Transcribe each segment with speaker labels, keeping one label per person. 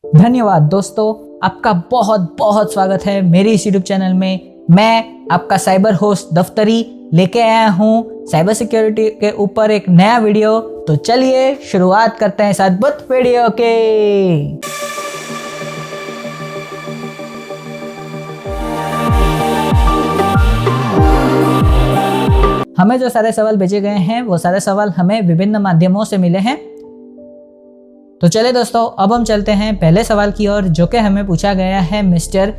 Speaker 1: धन्यवाद दोस्तों, आपका बहुत बहुत स्वागत है मेरे इस यूट्यूब चैनल में। मैं आपका साइबर होस्ट दफ्तरी लेके आया हूँ साइबर सिक्योरिटी के ऊपर एक नया वीडियो। तो चलिए शुरुआत करते हैं इस अद्भुत वीडियो के। हमें जो सारे सवाल भेजे गए हैं वो सारे सवाल हमें विभिन्न माध्यमों से मिले हैं। तो चले दोस्तों, अब हम चलते हैं पहले सवाल की ओर, जो कि हमें पूछा गया है मिस्टर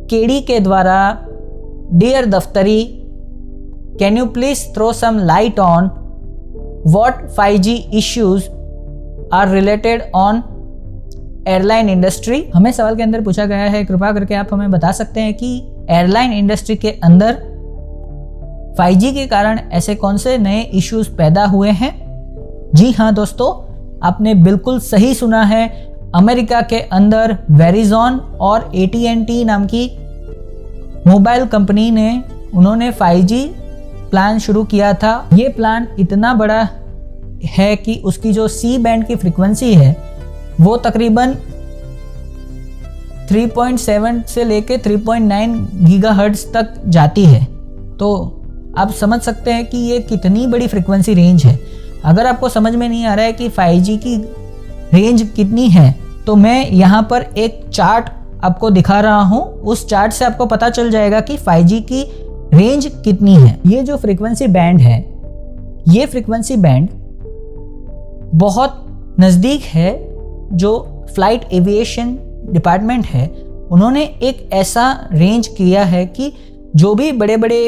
Speaker 1: केडी के द्वारा। Dear Daftari, can you please throw some light on what 5G issues are related on airline industry. हमें सवाल के अंदर पूछा गया है, कृपया करके आप हमें बता सकते हैं कि एयरलाइन इंडस्ट्री के अंदर 5G के कारण ऐसे कौन से नए इश्यूज पैदा हुए हैं। जी हाँ दोस्तों, आपने बिल्कुल सही सुना है। अमेरिका के अंदर वेरिजॉन और AT&T नाम की मोबाइल कंपनी ने उन्होंने 5G प्लान शुरू किया था। ये प्लान इतना बड़ा है कि उसकी जो C बैंड की फ्रीक्वेंसी है वो तकरीबन 3.7 से लेके 3.9 गीगाहर्ट्ज तक जाती है। तो आप समझ सकते हैं कि ये कितनी बड़ी फ्रीक्वेंसी रेंज है। अगर आपको समझ में नहीं आ रहा है कि 5G की रेंज कितनी है, तो मैं यहाँ पर एक चार्ट आपको दिखा रहा हूँ। उस चार्ट से आपको पता चल जाएगा कि 5G की रेंज कितनी है। ये जो फ्रीक्वेंसी बैंड है, ये फ्रीक्वेंसी बैंड बहुत नज़दीक है। जो फ्लाइट एविएशन डिपार्टमेंट है, उन्होंने एक ऐसा रेंज किया है कि जो भी बड़े बड़े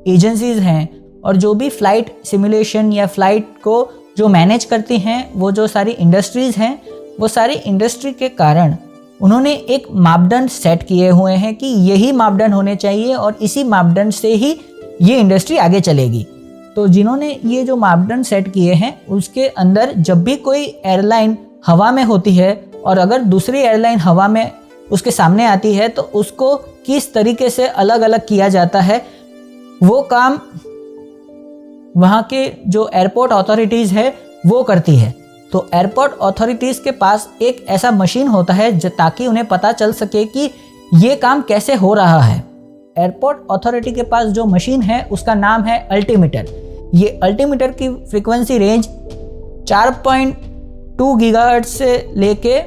Speaker 1: एजेंसीज हैं और जो भी फ्लाइट सिमुलेशन या फ्लाइट को जो मैनेज करती हैं, वो जो सारी इंडस्ट्रीज़ हैं, वो सारी इंडस्ट्री के कारण उन्होंने एक मापदंड सेट किए हुए हैं कि यही मापदंड होने चाहिए और इसी मापदंड से ही ये इंडस्ट्री आगे चलेगी। तो जिन्होंने ये जो मापदंड सेट किए हैं, उसके अंदर जब भी कोई एयरलाइन हवा में होती है और अगर दूसरी एयरलाइन हवा में उसके सामने आती है, तो उसको किस तरीके से अलग अलग किया जाता है, वो काम वहाँ के जो एयरपोर्ट अथॉरिटीज़ है वो करती है। तो एयरपोर्ट अथॉरिटीज़ के पास एक ऐसा मशीन होता है ताकि उन्हें पता चल सके कि ये काम कैसे हो रहा है। एयरपोर्ट अथॉरिटी के पास जो मशीन है उसका नाम है अल्टीमीटर। ये अल्टीमीटर की फ्रीक्वेंसी रेंज 4.2 गीगाहर्ट्ज से लेके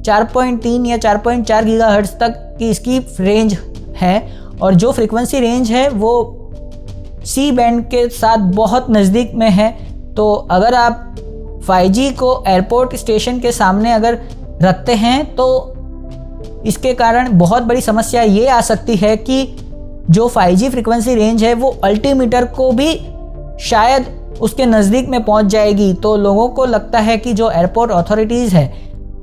Speaker 1: 4.3 या 4.4 गीगाहर्ट्ज तक की इसकी रेंज है। और जो फ्रीक्वेंसी रेंज है वो C बैंड के साथ बहुत नज़दीक में है। तो अगर आप 5G को एयरपोर्ट स्टेशन के सामने अगर रखते हैं, तो इसके कारण बहुत बड़ी समस्या ये आ सकती है कि जो 5G फ्रीक्वेंसी रेंज है वो अल्टीमीटर को भी शायद उसके नज़दीक में पहुंच जाएगी। तो लोगों को लगता है कि जो एयरपोर्ट अथॉरिटीज़ है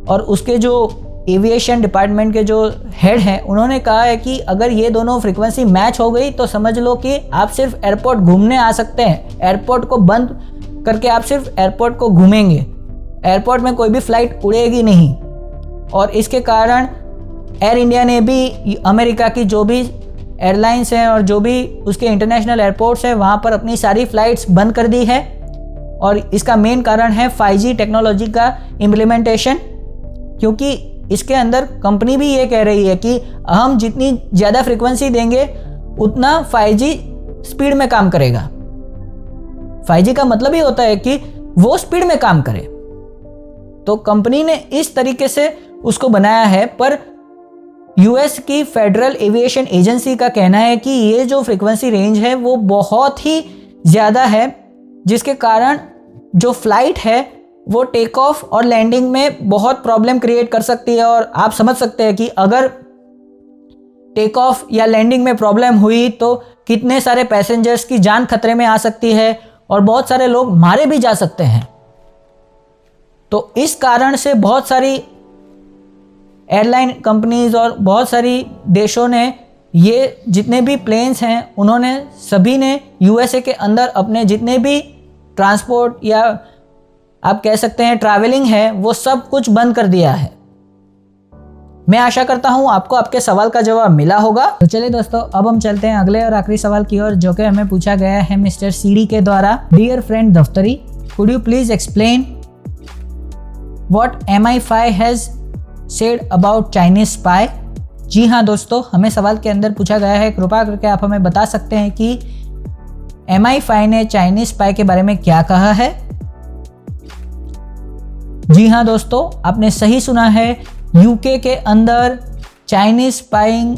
Speaker 1: और उसके जो एविएशन डिपार्टमेंट के जो हेड हैं, उन्होंने कहा है कि अगर ये दोनों फ्रीक्वेंसी मैच हो गई तो समझ लो कि आप सिर्फ एयरपोर्ट घूमने आ सकते हैं। एयरपोर्ट को बंद करके आप सिर्फ एयरपोर्ट को घूमेंगे, एयरपोर्ट में कोई भी फ़्लाइट उड़ेगी नहीं। और इसके कारण एयर इंडिया ने भी अमेरिका की जो भी एयरलाइंस हैं और जो भी उसके इंटरनेशनल एयरपोर्ट्स हैं, वहाँ पर अपनी सारी फ़्लाइट्स बंद कर दी है। और इसका मेन कारण है 5G टेक्नोलॉजी का इम्प्लीमेंटेशन, क्योंकि इसके अंदर कंपनी भी ये कह रही है कि हम जितनी ज़्यादा फ्रीक्वेंसी देंगे उतना 5G स्पीड में काम करेगा। 5G का मतलब ही होता है कि वो स्पीड में काम करे। तो कंपनी ने इस तरीके से उसको बनाया है। पर US की फेडरल एविएशन एजेंसी का कहना है कि ये जो फ्रीक्वेंसी रेंज है वो बहुत ही ज़्यादा है, जिसके कारण जो फ्लाइट है वो टेक ऑफ और लैंडिंग में बहुत प्रॉब्लम क्रिएट कर सकती है। और आप समझ सकते हैं कि अगर टेक ऑफ या लैंडिंग में प्रॉब्लम हुई तो कितने सारे पैसेंजर्स की जान खतरे में आ सकती है और बहुत सारे लोग मारे भी जा सकते हैं। तो इस कारण से बहुत सारी एयरलाइन कंपनीज और बहुत सारी देशों ने ये जितने भी प्लेन्स हैं, उन्होंने सभी ने USA के अंदर अपने जितने भी ट्रांसपोर्ट या आप कह सकते हैं ट्रैवलिंग है, वो सब कुछ बंद कर दिया है। मैं आशा करता हूं आपको आपके सवाल का जवाब मिला होगा। तो चलिए दोस्तों, अब हम चलते हैं अगले और आखिरी सवाल की ओर, जो कि हमें पूछा गया है मिस्टर CD के द्वारा। डियर फ्रेंड दफ्तरी, could you please explain what MI5 has said about Chinese spy? जी हाँ दोस्तों, हमें सवाल के अंदर पूछा गया है, कृपया करके आप हमें बता सकते हैं कि MI5 ने चाइनीज स्पाई के बारे में क्या कहा है। जी हाँ दोस्तों, आपने सही सुना है, यूके के अंदर चाइनीज स्पाइंग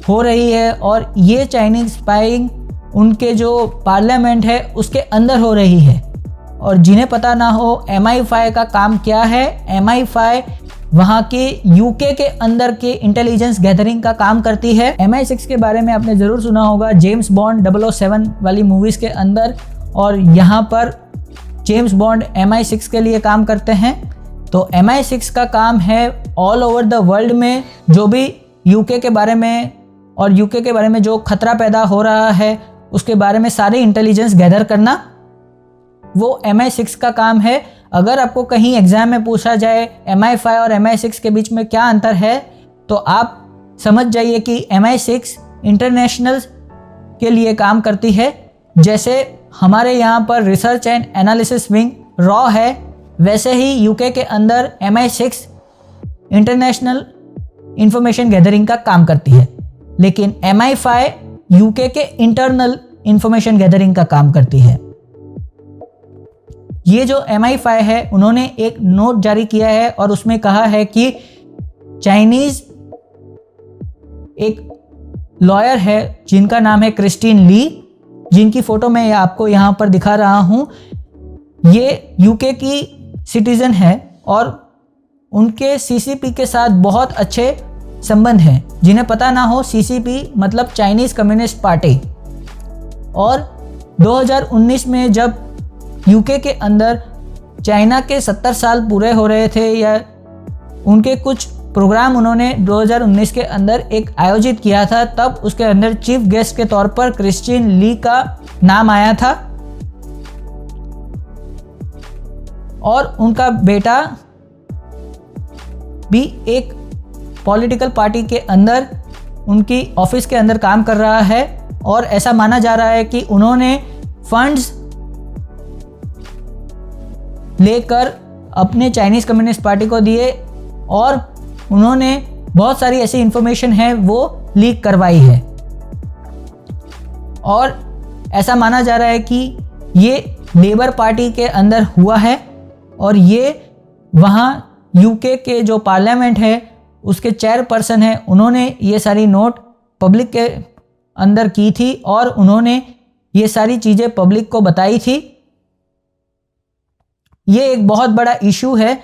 Speaker 1: हो रही है और ये चाइनीज स्पाइंग उनके जो पार्लियामेंट है उसके अंदर हो रही है। और जिन्हें पता ना हो MI5 का काम क्या है, MI5 वहाँ के यूके के अंदर के इंटेलिजेंस गैदरिंग का काम करती है। MI6 के बारे में आपने ज़रूर सुना होगा, जेम्स बॉन्ड 007 वाली मूवीज़ के अंदर, और यहाँ पर जेम्स बॉन्ड MI6 के लिए काम करते हैं। तो MI6 का काम है ऑल ओवर द वर्ल्ड में जो भी यूके के बारे में और यूके के बारे में जो खतरा पैदा हो रहा है उसके बारे में सारे इंटेलिजेंस गैदर करना, वो MI6 का काम है। अगर आपको कहीं एग्जाम में पूछा जाए MI5 और MI6 के बीच में क्या अंतर है, तो आप समझ जाइए कि MI6 इंटरनेशनल के लिए काम करती है। जैसे हमारे यहाँ पर research and analysis wing raw है, वैसे ही यूके के अंदर MI6 इंटरनेशनल इंफॉर्मेशन गैदरिंग का काम करती है, लेकिन MI5 यूके के इंटरनल इंफॉर्मेशन गैदरिंग का काम करती है। ये जो MI5 है उन्होंने एक नोट जारी किया है और उसमें कहा है कि चाइनीज एक लॉयर है जिनका नाम है क्रिस्टीन ली, जिनकी फ़ोटो मैं आपको यहाँ पर दिखा रहा हूँ। ये यूके की सिटीज़न है और उनके CCP के साथ बहुत अच्छे संबंध हैं। जिन्हें पता ना हो, CCP मतलब चाइनीज़ कम्युनिस्ट पार्टी। और 2019 में जब यूके के अंदर चाइना के 70 साल पूरे हो रहे थे, या उनके कुछ प्रोग्राम उन्होंने 2019 के अंदर एक आयोजित किया था, तब उसके अंदर चीफ गेस्ट के तौर पर क्रिस्टीन ली का नाम आया था। और उनका बेटा भी एक पॉलिटिकल पार्टी के अंदर उनकी ऑफिस के अंदर काम कर रहा है, और ऐसा माना जा रहा है कि उन्होंने फंड्स लेकर अपने चाइनीज़ कम्युनिस्ट पार्टी को दिए और उन्होंने बहुत सारी ऐसी इंफॉर्मेशन है वो लीक करवाई है। और ऐसा माना जा रहा है कि ये लेबर पार्टी के अंदर हुआ है और ये वहाँ यूके के जो पार्लियामेंट है उसके चेयरपर्सन है, उन्होंने ये सारी नोट पब्लिक के अंदर की थी और उन्होंने ये सारी चीज़ें पब्लिक को बताई थी। ये एक बहुत बड़ा इशू है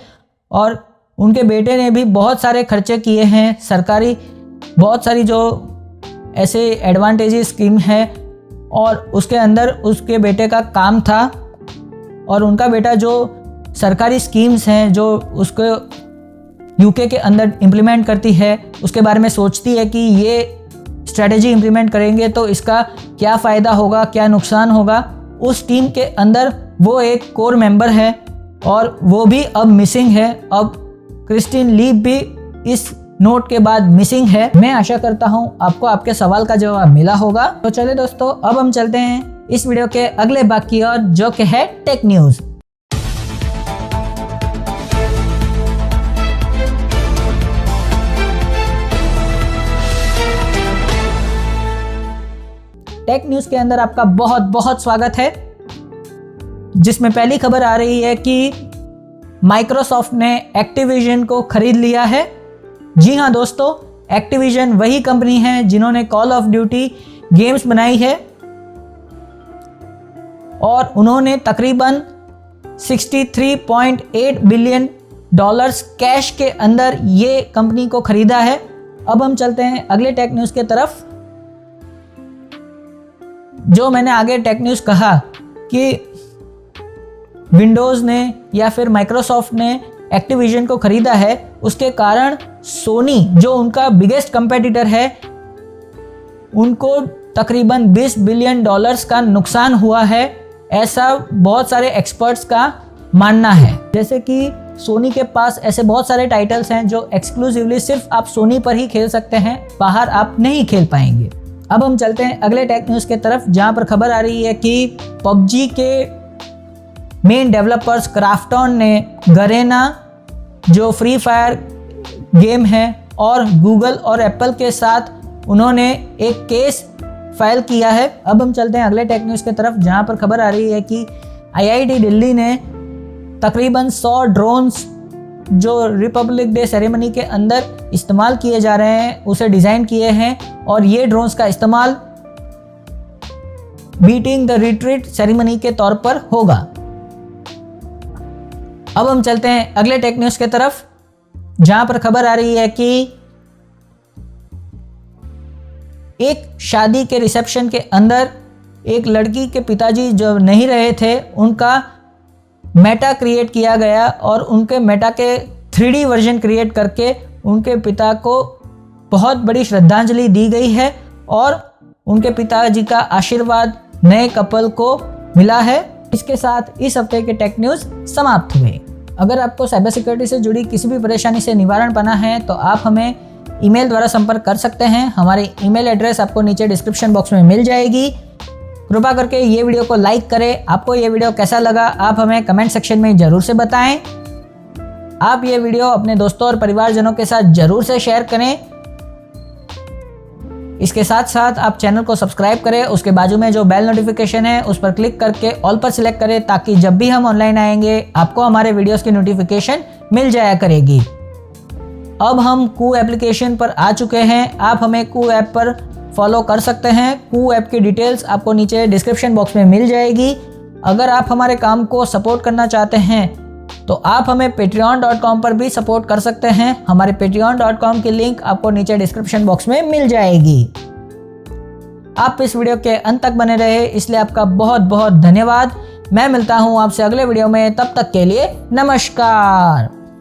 Speaker 1: और उनके बेटे ने भी बहुत सारे खर्चे किए हैं, सरकारी बहुत सारी जो ऐसे एडवांटेजेस स्कीम है और उसके अंदर उसके बेटे का काम था। और उनका बेटा जो सरकारी स्कीम्स हैं जो उसको यूके के अंदर इम्प्लीमेंट करती है उसके बारे में सोचती है कि ये स्ट्रेटजी इम्प्लीमेंट करेंगे तो इसका क्या फ़ायदा होगा, क्या नुकसान होगा। उस टीम के अंदर वो एक कोर मेंबर है और वो भी अब मिसिंग है। अब क्रिस्टीन ली भी इस नोट के बाद मिसिंग है। मैं आशा करता हूं आपको आपके सवाल का जवाब मिला होगा। तो चलिए दोस्तों, अब हम चलते हैं इस वीडियो के अगले भाग की ओर, जो कि है टेक न्यूज़। टेक न्यूज़ के अंदर आपका बहुत बहुत स्वागत है, जिसमें पहली खबर आ रही है कि माइक्रोसॉफ्ट ने एक्टिविजन को खरीद लिया है। जी हाँ दोस्तों, एक्टिविजन वही कंपनी है जिन्होंने कॉल ऑफ ड्यूटी गेम्स बनाई है और उन्होंने तकरीबन $63.8 बिलियन कैश के अंदर ये कंपनी को खरीदा है। अब हम चलते हैं अगले टेक न्यूज़ के तरफ। जो मैंने आगे टेक न्यूज़ कहा कि विंडोज़ ने या फिर माइक्रोसॉफ्ट ने एक्टिविजन को खरीदा है, उसके कारण सोनी जो उनका बिगेस्ट कंपेटिटर है उनको तकरीबन $20 बिलियन का नुकसान हुआ है, ऐसा बहुत सारे एक्सपर्ट्स का मानना है। जैसे कि सोनी के पास ऐसे बहुत सारे टाइटल्स हैं जो एक्सक्लूसिवली सिर्फ आप सोनी पर ही खेल सकते हैं, बाहर आप नहीं खेल पाएंगे। अब हम चलते हैं अगले टेक न्यूज़ की तरफ, जहां पर खबर आ रही है कि पबजी के मेन डेवलपर्स क्राफ्टन ने गरेना जो फ्री फायर गेम है, और गूगल और एप्पल के साथ उन्होंने एक केस फाइल किया है। अब हम चलते हैं अगले टेक न्यूज़ की तरफ, जहां पर खबर आ रही है कि IIT दिल्ली ने तकरीबन 100 ड्रोन्स जो रिपब्लिक डे सेरेमनी के अंदर इस्तेमाल किए जा रहे हैं उसे डिज़ाइन किए हैं, और ये ड्रोन्स का इस्तेमाल बीटिंग द रिट्रीट सेरेमनी के तौर पर होगा। अब हम चलते हैं अगले टेक न्यूज़ की तरफ, जहां पर खबर आ रही है कि एक शादी के रिसेप्शन के अंदर एक लड़की के पिताजी जो नहीं रहे थे उनका मेटा क्रिएट किया गया, और उनके मेटा के 3D वर्जन क्रिएट करके उनके पिता को बहुत बड़ी श्रद्धांजलि दी गई है, और उनके पिताजी का आशीर्वाद नए कपल को मिला है। इसके साथ इस हफ्ते के टेक न्यूज़ समाप्त हुए। अगर आपको साइबर सिक्योरिटी से जुड़ी किसी भी परेशानी से निवारण पाना है तो आप हमें ईमेल द्वारा संपर्क कर सकते हैं। हमारी ईमेल एड्रेस आपको नीचे डिस्क्रिप्शन बॉक्स में मिल जाएगी। कृपा करके ये वीडियो को लाइक करें। आपको ये वीडियो कैसा लगा आप हमें कमेंट सेक्शन में ज़रूर से बताएं। आप ये वीडियो अपने दोस्तों और परिवारजनों के साथ ज़रूर से शेयर करें। इसके साथ साथ आप चैनल को सब्सक्राइब करें, उसके बाजू में जो बेल नोटिफिकेशन है उस पर क्लिक करके ऑल पर सिलेक्ट करें, ताकि जब भी हम ऑनलाइन आएंगे आपको हमारे वीडियोस की नोटिफिकेशन मिल जाया करेगी। अब हम कू एप्लीकेशन पर आ चुके हैं। आप हमें कू ऐप पर फॉलो कर सकते हैं। कू ऐप की डिटेल्स आपको नीचे डिस्क्रिप्शन बॉक्स में मिल जाएगी। अगर आप हमारे काम को सपोर्ट करना चाहते हैं तो आप हमें patreon.com पर भी सपोर्ट कर सकते हैं। हमारे patreon.com की लिंक आपको नीचे डिस्क्रिप्शन बॉक्स में मिल जाएगी। आप इस वीडियो के अंत तक बने रहे इसलिए आपका बहुत बहुत धन्यवाद। मैं मिलता हूं आपसे अगले वीडियो में, तब तक के लिए नमस्कार।